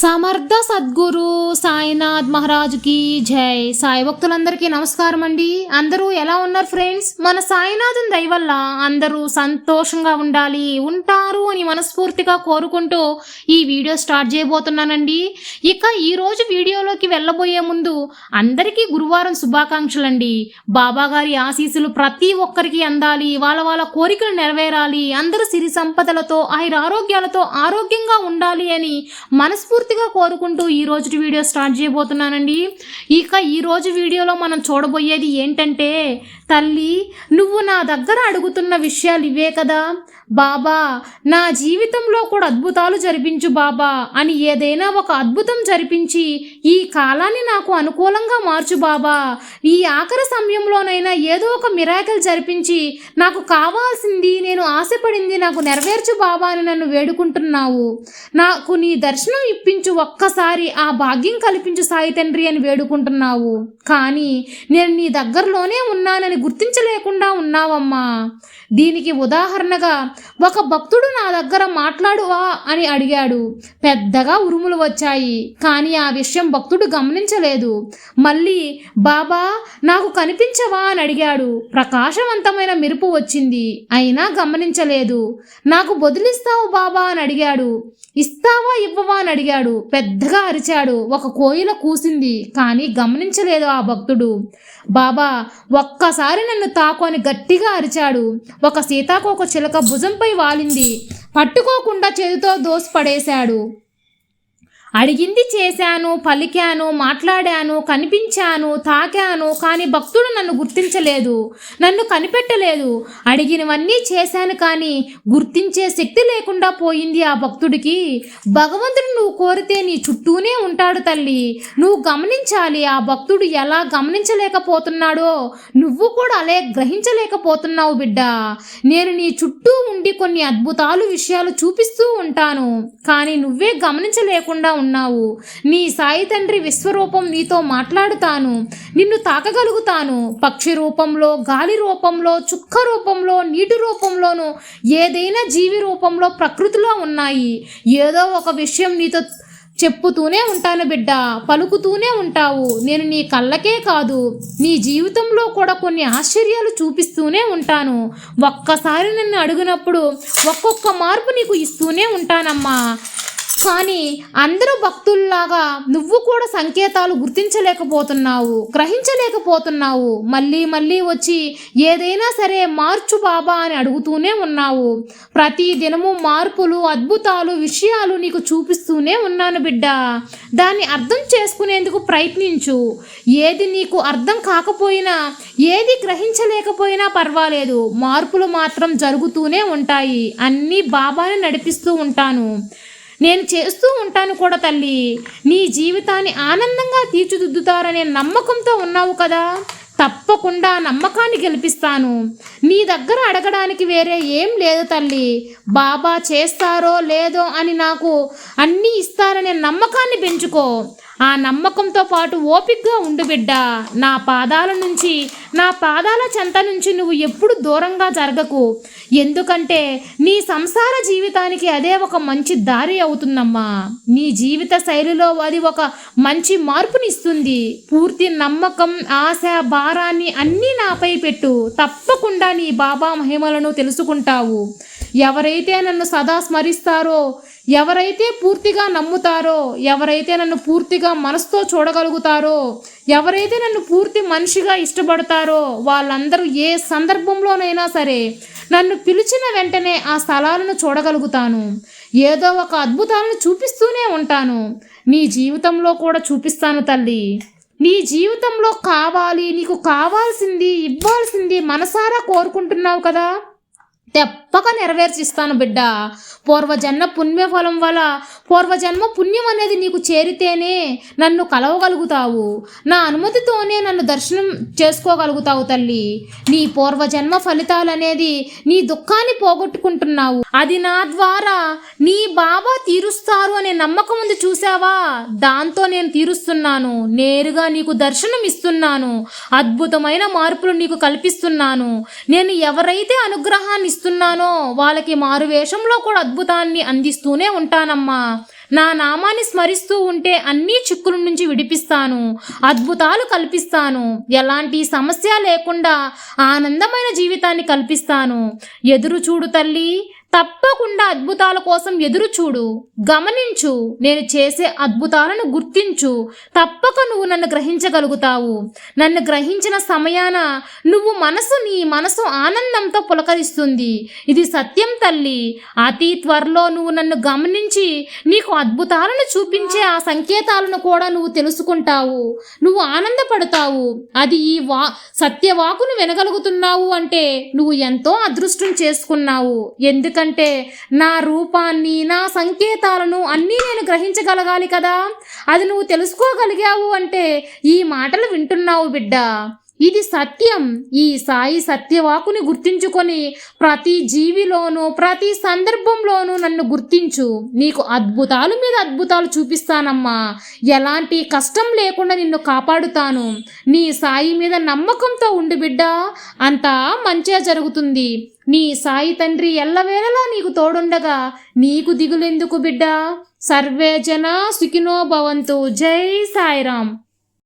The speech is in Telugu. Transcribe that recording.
సమర్థ సద్గురు సాయినాథ్ మహారాజుకి జై. సాయి భక్తులందరికీ నమస్కారం అండి. అందరూ ఎలా ఉన్నారు ఫ్రెండ్స్? మన సాయినాథుని దయ వల్ల అందరూ సంతోషంగా ఉంటారు అని మనస్ఫూర్తిగా కోరుకుంటూ ఈ వీడియో స్టార్ట్ చేయబోతున్నానండి. ఇక ఈరోజు వీడియోలోకి వెళ్ళబోయే ముందు అందరికీ గురువారం శుభాకాంక్షలండి. బాబా గారి ఆశీస్సులు ప్రతి ఒక్కరికి అందాలి, వాళ్ళ కోరికలు నెరవేరాలి, అందరూ సిరి సంపదలతో ఆరోగ్యాలతో ఆరోగ్యంగా ఉండాలి అని మనస్ఫూర్తి కోరుకుంటూ ఈ రోజు వీడియో స్టార్ట్ చేయబోతున్నానండి. ఇక ఈ రోజు వీడియోలో మనం చూడబోయేది ఏంటంటే, తల్లి నువ్వు నా దగ్గర అడుగుతున్న విషయాలు ఇవే కదా బాబా, నా జీవితంలో కూడా అద్భుతాలు జరిపించు బాబా అని ఏదైనా ఒక అద్భుతం జరిపించి ఈ కాలాన్ని నాకు అనుకూలంగా మార్చు బాబా. ఈ ఆఖరి సమయంలోనైనా ఏదో ఒక మిరాకిల్ జరిపించి నాకు కావాల్సింది, నేను ఆశపడింది నాకు నెరవేర్చు బాబా అని నన్ను వేడుకుంటున్నావు. నాకు నీ దర్శనం ఇప్పించు, ఒక్కసారి ఆ భాగ్యం కల్పించు సాయి తండ్రి అని వేడుకుంటున్నావు. కానీ నేను నీ దగ్గరలోనే ఉన్నానని గుర్తించలేకుండా ఉన్నావమ్మా. దీనికి ఉదాహరణగా ఒక భక్తుడు నా దగ్గర మాట్లాడువా అని అడిగాడు. పెద్దగా ఉరుములు వచ్చాయి, కానీ ఆ విషయం భక్తుడు గమనించలేదు. మళ్ళీ బాబా నాకు కనిపించవా అని అడిగాడు. ప్రకాశవంతమైన మెరుపు వచ్చింది, అయినా గమనించలేదు. నాకు బదులిస్తావు బాబా అని అడిగాడు. ఇస్తావా ఇవ్వవా అని అడిగాడు. పెద్దగా అరిచాడు. ఒక కోయిల కూసింది, కానీ గమనించలేదు ఆ భక్తుడు. బాబా ఒక్కసారి నన్ను తాకు అని గట్టిగా అరిచాడు. ఒక సీతాకోక చిలక భుజంపై వాలింది, పట్టుకోకుండా చేతితో దోసి పడేశాడు. అడిగింది చేశాను, పలికాను, మాట్లాడాను, కనిపించాను, తాకాను, కానీ భక్తుడు నన్ను గుర్తించలేదు, నన్ను కనిపెట్టలేదు. అడిగినవన్నీ చేశాను, కానీ గుర్తించే శక్తి లేకుండా పోయింది ఆ భక్తుడికి. భగవంతుడు నువ్వు కోరితే నీ చుట్టూనే ఉంటాడు తల్లి, నువ్వు గమనించాలి. ఆ భక్తుడు ఎలా గమనించలేకపోతున్నాడో నువ్వు కూడా అలే గ్రహించలేకపోతున్నావు బిడ్డ. నేను నీ చుట్టూ ఉండి కొన్ని అద్భుతాలు విషయాలు చూపిస్తూ ఉంటాను, కానీ నువ్వే గమనించలేకుండా ఉన్నావు. నీ సాయి తండ్రి విశ్వరూపం నీతో మాట్లాడుతాను, నిన్ను తాకగలుగుతాను. పక్షి రూపంలో, గాలి రూపంలో, చుక్క రూపంలో, నీటి రూపంలోనూ, ఏదైనా జీవి రూపంలో, ప్రకృతిలో ఉన్నాయి. ఏదో ఒక విషయం నీతో చెప్పుతూనే ఉంటాను బిడ్డ, పలుకుతూనే ఉంటావు. నేను నీ కళ్ళకే కాదు, నీ జీవితంలో కూడా కొన్ని ఆశ్చర్యాలు చూపిస్తూనే ఉంటాను. ఒక్కసారి నన్ను అడిగినప్పుడు ఒక్కొక్క మార్పు నీకు ఇస్తూనే ఉంటానమ్మా. కానీ అందరూ భక్తుల్లాగా నువ్వు కూడా సంకేతాలు గుర్తించలేకపోతున్నావు, గ్రహించలేకపోతున్నావు. మళ్ళీ మళ్ళీ వచ్చి ఏదైనా సరే మార్చు బాబా అని అడుగుతూనే ఉన్నావు. ప్రతి దినము మార్పులు, అద్భుతాలు, విషయాలు నీకు చూపిస్తూనే ఉన్నాను బిడ్డ. దాన్ని అర్థం చేసుకునేందుకు ప్రయత్నించు. ఏది నీకు అర్థం కాకపోయినా, ఏది గ్రహించలేకపోయినా పర్వాలేదు, మార్పులు మాత్రం జరుగుతూనే ఉంటాయి. అన్నీ బాబాని నడిపిస్తూ ఉంటాను, నేను చేస్తూ ఉంటాను కూడా తల్లి. నీ జీవితాన్ని ఆనందంగా తీర్చిదిద్దుతారనే నమ్మకంతో ఉన్నావు కదా, తప్పకుండా నమ్మకాన్ని గెలిపిస్తాను. నీ దగ్గర అడగడానికి వేరే ఏం లేదు తల్లి. బాబా చేస్తారో లేదో అని నాకు అన్నీ ఇస్తారనే నమ్మకాన్ని పెంచుకో. ఆ నమ్మకంతో పాటు ఓపికగా ఉండు బిడ్డ. నా పాదాల చెంత నుంచి నువ్వు ఎప్పుడు దూరంగా జరగకు. ఎందుకంటే నీ సంసార జీవితానికి అదే ఒక మంచి దారి అవుతుందమ్మా. నీ జీవిత శైలిలో అది ఒక మంచి మార్పునిస్తుంది. పూర్తి నమ్మకం, ఆశ, భారాన్ని అన్నీ నాపై పెట్టు. తప్పకుండా నీ బాబా మహిమలను తెలుసుకుంటావు. ఎవరైతే నన్ను సదా స్మరిస్తారో, ఎవరైతే పూర్తిగా నమ్ముతారో, ఎవరైతే నన్ను పూర్తిగా మనసుతో చూడగలుగుతారో, ఎవరైతే నన్ను పూర్తి మనిషిగా ఇష్టపడతారో వాళ్ళందరూ ఏ సందర్భంలోనైనా సరే నన్ను పిలిచిన వెంటనే ఆ స్థలాలను చూడగలుగుతాను. ఏదో ఒక అద్భుతాలను చూపిస్తూనే ఉంటాను. నీ జీవితంలో కూడా చూపిస్తాను తల్లి. నీ జీవితంలో కావాలి, నీకు కావాల్సింది, ఇవ్వాల్సింది మనసారా కోరుకుంటున్నావు కదా, తప్పక నెరవేర్చిస్తాను బిడ్డ. పూర్వజన్మ పుణ్యం అనేది నీకు చేరితేనే నన్ను కలవగలుగుతావు. నా అనుమతితోనే నన్ను దర్శనం చేసుకోగలుగుతావు తల్లి. నీ పూర్వజన్మ ఫలితాలనేది నీ దుఃఖాన్ని పోగొట్టుకుంటున్నావు. అది నా ద్వారా నీ బాబా తీరుస్తారు అనే నమ్మకం ఉంది చూసావా, దాంతో నేను తీరుస్తున్నాను. నేరుగా నీకు దర్శనం ఇస్తున్నాను. అద్భుతమైన మార్పులు నీకు కల్పిస్తున్నాను. నేను ఎవరైతే అనుగ్రహాన్ని ఇస్తున్నానో వాళ్ళకి మారువేషంలో కూడా అద్భుతాన్ని అందిస్తూనే ఉంటానమ్మా. నా నామాన్ని స్మరిస్తూ ఉంటే అన్ని చిక్కుల నుంచి విడిపిస్తాను, అద్భుతాలు కల్పిస్తాను, ఎలాంటి సమస్య లేకుండా ఆనందమైన జీవితాన్ని కల్పిస్తాను. ఎదురు చూడు తల్లి, తప్పకుండా అద్భుతాల కోసం ఎదురు చూడు, గమనించు, నేను చేసే అద్భుతాలను గుర్తించు. తప్పక నువ్వు నన్ను గ్రహించగలుగుతావు. నన్ను గ్రహించిన సమయాన నీ మనసు ఆనందంతో పులకరిస్తుంది. ఇది సత్యం తల్లి. అతి త్వరలో నువ్వు నన్ను గమనించి నీకు అద్భుతాలను చూపించే ఆ సంకేతాలను కూడా నువ్వు తెలుసుకుంటావు. నువ్వు ఆనందపడతావు. అది ఈ సత్యవాకును వినగలుగుతున్నావు అంటే నువ్వు ఎంతో అదృష్టం చేసుకున్నావు. ఎందుకంటే నా రూపాన్ని, నా సంకేతాలను అన్నీ నేను గ్రహించగలగాలి కదా. అది నువ్వు తెలుసుకోగలిగావు అంటే ఈ మాటలు వింటున్నావు బిడ్డ. ఇది సత్యం. ఈ సాయి సత్యవాకుని గుర్తించుకొని ప్రతి జీవిలోనూ, ప్రతి సందర్భంలోనూ నన్ను గుర్తించు. నీకు అద్భుతాలు మీద అద్భుతాలు చూపిస్తానమ్మా. ఎలాంటి కష్టం లేకుండా నిన్ను కాపాడుతాను. నీ సాయి మీద నమ్మకంతో ఉండు బిడ్డ, అంతా మంచిగా జరుగుతుంది. నీ సాయి తండ్రి ఎల్లవేళలా నీకు తోడుండగా నీకు దిగులెందుకు బిడ్డ. సర్వే జన సుఖినో భవంతు. జై సాయిరాం.